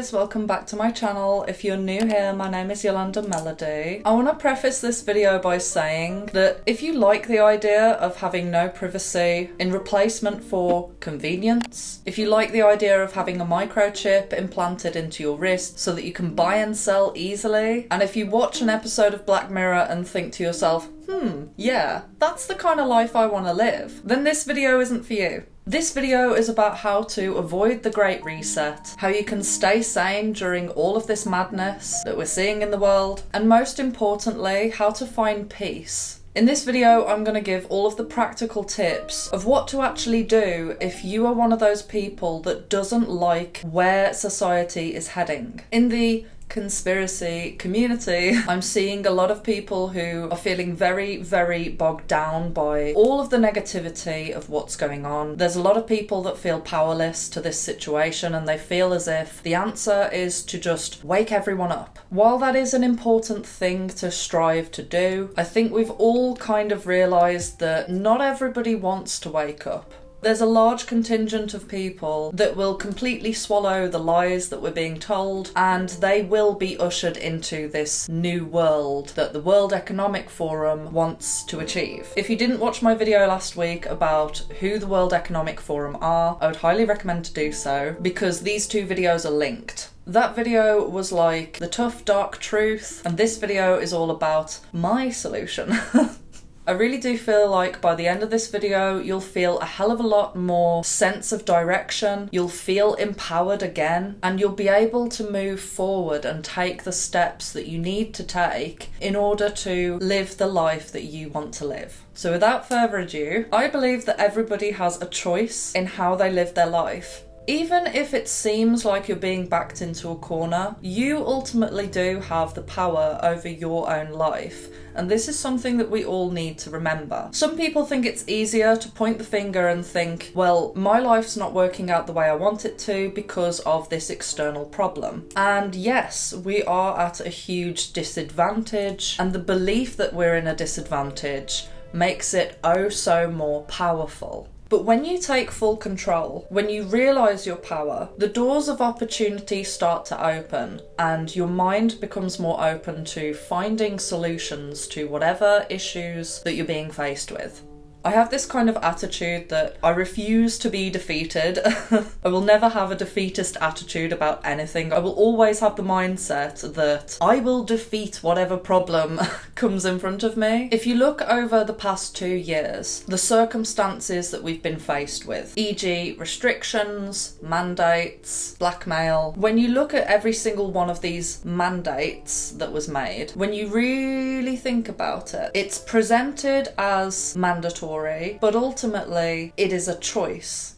guys, welcome back to my channel. If you're new here, my name is Yolanda Melody. I want to preface this video by saying that if you like the idea of having no privacy in replacement for convenience, if you like the idea of having a microchip implanted into your wrist so that you can buy and sell easily, and if you watch an episode of Black Mirror and think to yourself, yeah, that's the kind of life I want to live, then this video isn't for you. This video is about how to avoid the Great Reset, how you can stay sane during all of this madness that we're seeing in the world, and most importantly, how to find peace. In this video, I'm going to give all of the practical tips of what to actually do if you are one of those people that doesn't like where society is heading. In the conspiracy community, I'm seeing a lot of people who are feeling very, very bogged down by all of the negativity of what's going on. There's a lot of people that feel powerless to this situation and they feel as if the answer is to just wake everyone up. While that is an important thing to strive to do, I think we've all kind of realised that not everybody wants to wake up. There's a large contingent of people that will completely swallow the lies that we're being told, and they will be ushered into this new world that the World Economic Forum wants to achieve. If you didn't watch my video last week about who the World Economic Forum are, I would highly recommend to do so, because these two videos are linked. That video was like the tough, dark truth, and this video is all about my solution. I really do feel like by the end of this video, you'll feel a hell of a lot more sense of direction, you'll feel empowered again, and you'll be able to move forward and take the steps that you need to take in order to live the life that you want to live. So without further ado, I believe that everybody has a choice in how they live their life. Even if it seems like you're being backed into a corner, you ultimately do have the power over your own life. And this is something that we all need to remember. Some people think it's easier to point the finger and think, well, my life's not working out the way I want it to because of this external problem. And yes, we are at a huge disadvantage, and the belief that we're in a disadvantage makes it oh so more powerful. But when you take full control, when you realise your power, the doors of opportunity start to open and your mind becomes more open to finding solutions to whatever issues that you're being faced with. I have this kind of attitude that I refuse to be defeated. I will never have a defeatist attitude about anything. I will always have the mindset that I will defeat whatever problem comes in front of me. If you look over the past 2 years, the circumstances that we've been faced with, e.g. restrictions, mandates, blackmail, when you look at every single one of these mandates that was made, when you really think about it, it's presented as mandatory, but ultimately it is a choice.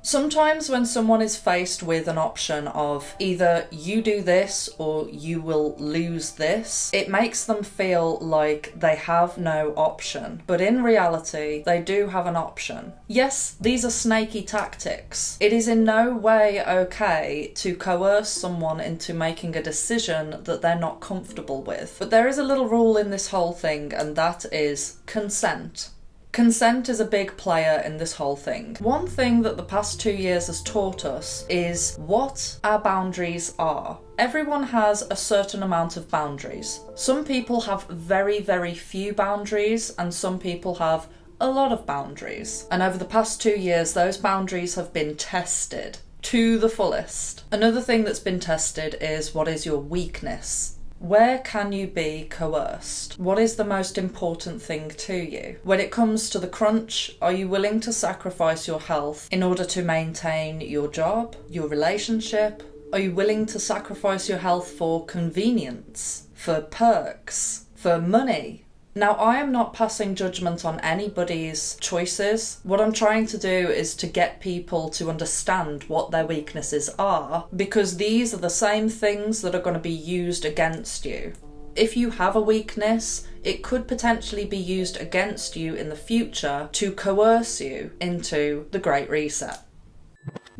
Sometimes when someone is faced with an option of either you do this or you will lose this, it makes them feel like they have no option. But in reality, they do have an option. Yes, these are snaky tactics. It is in no way okay to coerce someone into making a decision that they're not comfortable with. But there is a little rule in this whole thing, and that is consent. Consent is a big player in this whole thing. One thing that the past 2 years has taught us is what our boundaries are. Everyone has a certain amount of boundaries. Some people have very, very few boundaries, and some people have a lot of boundaries. And over the past 2 years, those boundaries have been tested to the fullest. Another thing that's been tested is what is your weakness? Where can you be coerced? What is the most important thing to you? When it comes to the crunch, are you willing to sacrifice your health in order to maintain your job, your relationship? Are you willing to sacrifice your health for convenience, for perks, for money? Now, I am not passing judgment on anybody's choices. What I'm trying to do is to get people to understand what their weaknesses are, because these are the same things that are going to be used against you. If you have a weakness, it could potentially be used against you in the future to coerce you into the Great Reset.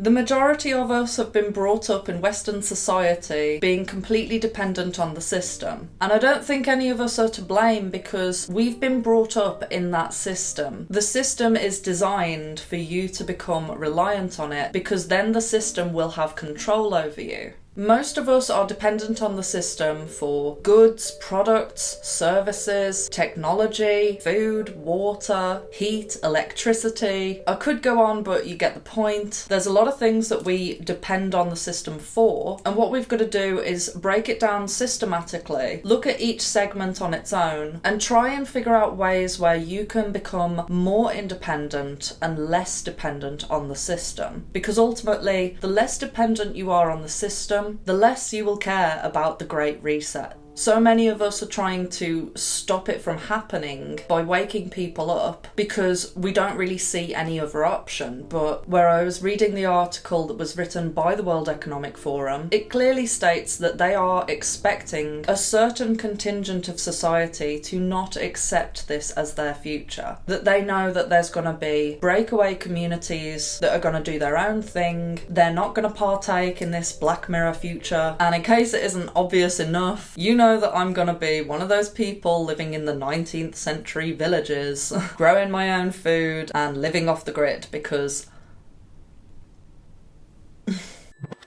The majority of us have been brought up in Western society being completely dependent on the system. And I don't think any of us are to blame because we've been brought up in that system. The system is designed for you to become reliant on it because then the system will have control over you. Most of us are dependent on the system for goods, products, services, technology, food, water, heat, electricity. I could go on, but you get the point. There's a lot of things that we depend on the system for, and what we've got to do is break it down systematically, look at each segment on its own, and try and figure out ways where you can become more independent and less dependent on the system. Because ultimately, the less dependent you are on the system, the less you will care about the Great Reset. So many of us are trying to stop it from happening by waking people up because we don't really see any other option. But where I was reading the article that was written by the World Economic Forum, it clearly states that they are expecting a certain contingent of society to not accept this as their future. That they know that there's going to be breakaway communities that are going to do their own thing. They're not going to partake in this Black Mirror future. And in case it isn't obvious enough, you know that I'm gonna be one of those people living in the 19th century villages, growing my own food and living off the grid because...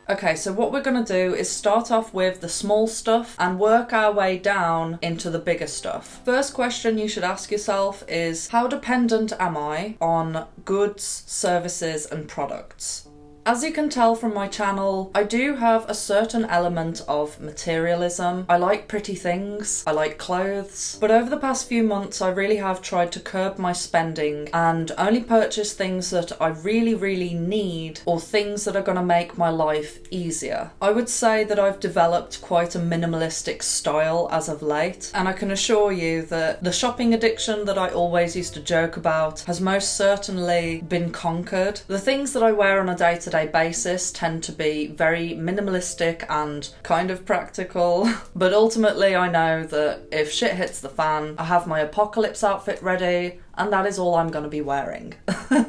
Okay, so what we're gonna do is start off with the small stuff and work our way down into the bigger stuff. First question you should ask yourself is, how dependent am I on goods, services and products? As you can tell from my channel, I do have a certain element of materialism. I like pretty things, I like clothes, but over the past few months I really have tried to curb my spending and only purchase things that I really need or things that are going to make my life easier. I would say that I've developed quite a minimalistic style as of late, and I can assure you that the shopping addiction that I always used to joke about has most certainly been conquered. The things that I wear on a day-to-day basis tend to be very minimalistic and kind of practical, but ultimately I know that if shit hits the fan, I have my apocalypse outfit ready, and that is all I'm going to be wearing.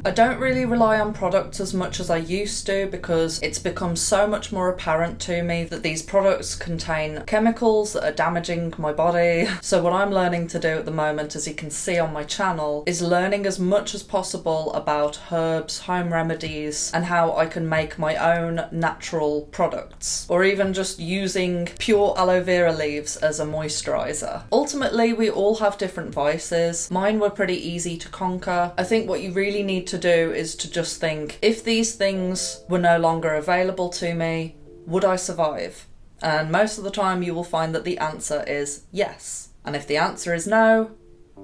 I don't really rely on products as much as I used to because it's become so much more apparent to me that these products contain chemicals that are damaging my body. So what I'm learning to do at the moment, as you can see on my channel, is learning as much as possible about herbs, home remedies, and how I can make my own natural products, or even just using pure aloe vera leaves as a moisturiser. Ultimately, we all have different vices. Mine were pretty easy to conquer. I think what you really need to do is to just think, if these things were no longer available to me, would I survive? And most of the time you will find that the answer is yes. And if the answer is no,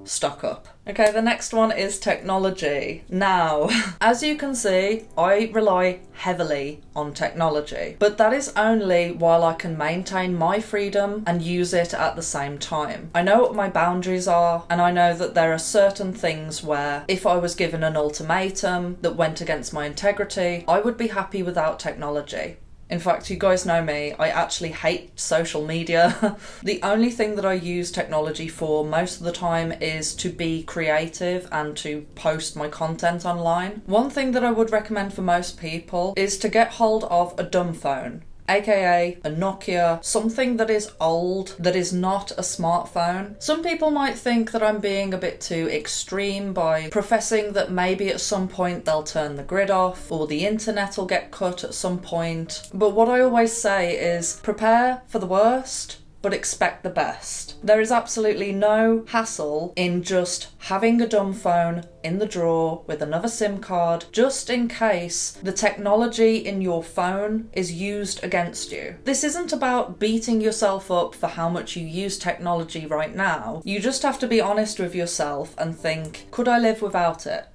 stock up. Okay, the next one is technology. Now, as you can see, I rely heavily on technology, but that is only while I can maintain my freedom and use it at the same time. I know what my boundaries are, and I know that there are certain things where if I was given an ultimatum that went against my integrity, I would be happy without technology. In fact, you guys know me, I actually hate social media. The only thing that I use technology for most of the time is to be creative and to post my content online. One thing that I would recommend for most people is to get hold of a dumb phone, aka a Nokia, something that is old, that is not a smartphone. Some people might think that I'm being a bit too extreme by professing that maybe at some point they'll turn the grid off or the internet will get cut at some point. But what I always say is prepare for the worst, but expect the best. There is absolutely no hassle in just having a dumb phone in the drawer with another SIM card, just in case the technology in your phone is used against you. This isn't about beating yourself up for how much you use technology right now. You just have to be honest with yourself and think, could I live without it?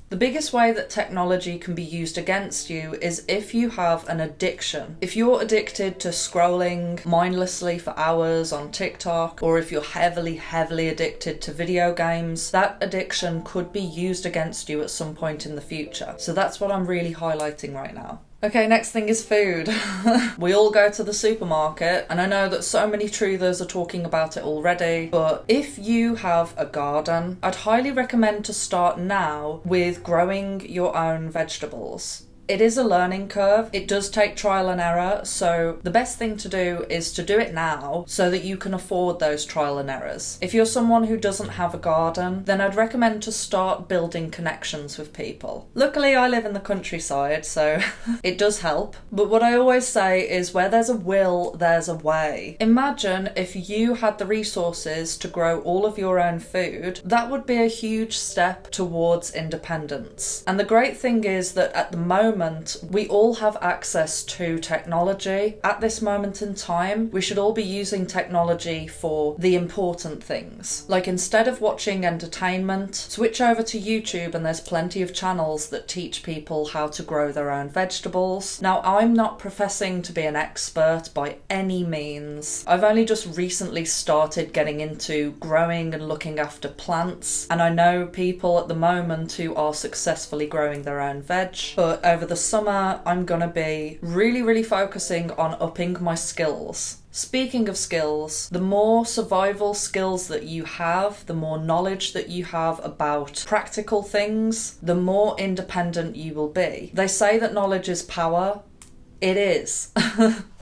The biggest way that technology can be used against you is if you have an addiction. If you're addicted to scrolling mindlessly for hours on TikTok, or if you're heavily addicted to video games, that addiction could be used against you at some point in the future. So that's what I'm really highlighting right now. Okay, next thing is food. We all go to the supermarket, and I know that so many truthers are talking about it already, but if you have a garden, I'd highly recommend to start now with growing your own vegetables. It is a learning curve. It does take trial and error, so the best thing to do is to do it now so that you can afford those trial and errors. If you're someone who doesn't have a garden, then I'd recommend to start building connections with people. Luckily, I live in the countryside, so it does help. But what I always say is where there's a will, there's a way. Imagine if you had the resources to grow all of your own food. That would be a huge step towards independence. And the great thing is that at the moment, we all have access to technology. At this moment in time, we should all be using technology for the important things. Like, instead of watching entertainment, switch over to YouTube, and there's plenty of channels that teach people how to grow their own vegetables. Now, I'm not professing to be an expert by any means. I've only just recently started getting into growing and looking after plants, and I know people at the moment who are successfully growing their own veg, but over the summer I'm gonna be really focusing on upping my skills. Speaking of skills, the more survival skills that you have, the more knowledge that you have about practical things, the more independent you will be. They say that knowledge is power. It is.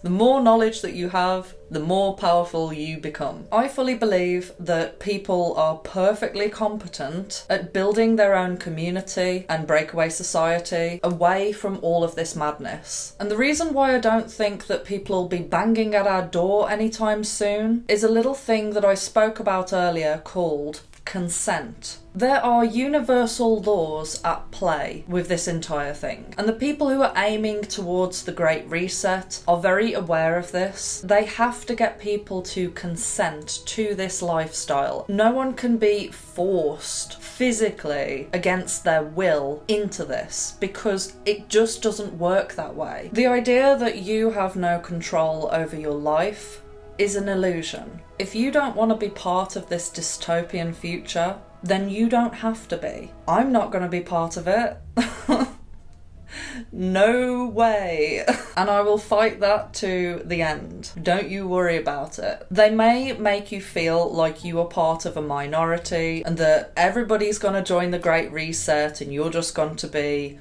The more knowledge that you have, the more powerful you become. I fully believe that people are perfectly competent at building their own community and breakaway society away from all of this madness. And the reason why I don't think that people will be banging at our door anytime soon is a little thing that I spoke about earlier called consent. There are universal laws at play with this entire thing, and the people who are aiming towards the Great Reset are very aware of this. They have to get people to consent to this lifestyle. No one can be forced physically against their will into this, because it just doesn't work that way. The idea that you have no control over your life is an illusion. If you don't want to be part of this dystopian future, then you don't have to be. I'm not going to be part of it. No way. And I will fight that to the end. Don't you worry about it. They may make you feel like you are part of a minority and that everybody's going to join the Great Reset and you're just going to be,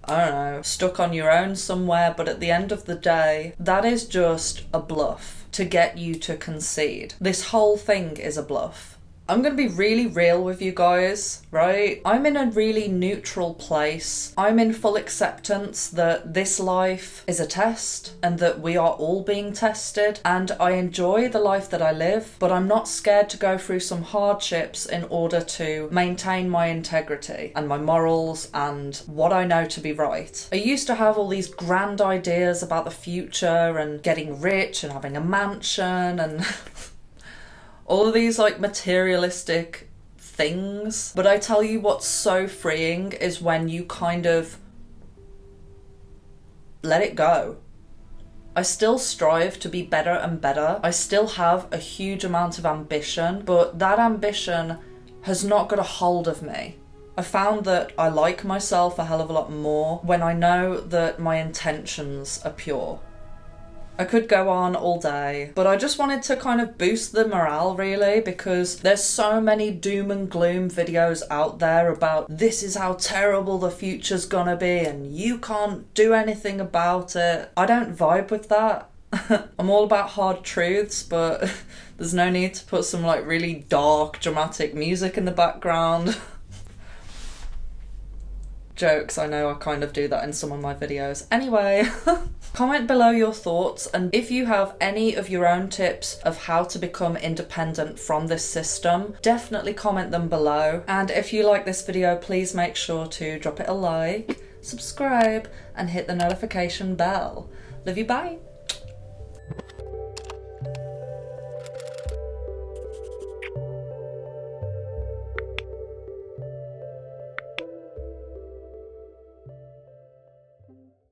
I don't know, stuck on your own somewhere. But at the end of the day, that is just a bluff to get you to concede. This whole thing is a bluff. I'm going to be really real with you guys, right? I'm in a really neutral place. I'm in full acceptance that this life is a test and that we are all being tested, and I enjoy the life that I live, but I'm not scared to go through some hardships in order to maintain my integrity and my morals and what I know to be right. I used to have all these grand ideas about the future and getting rich and having a mansion and all of these like materialistic things. But I tell you what's so freeing is when you kind of let it go. I still strive to be better and better. I still have a huge amount of ambition, but that ambition has not got a hold of me. I found that I like myself a hell of a lot more when I know that my intentions are pure. I could go on all day, but I just wanted to kind of boost the morale really, because there's so many doom and gloom videos out there about this is how terrible the future's gonna be and you can't do anything about it. I don't vibe with that. I'm all about hard truths, but there's no need to put some like really dark, dramatic music in the background. Jokes, I know I kind of do that in some of my videos. Anyway, comment below your thoughts, and if you have any of your own tips of how to become independent from this system, definitely comment them below. And if you like this video, please make sure to drop it a like, subscribe, and hit the notification bell. Love you, bye!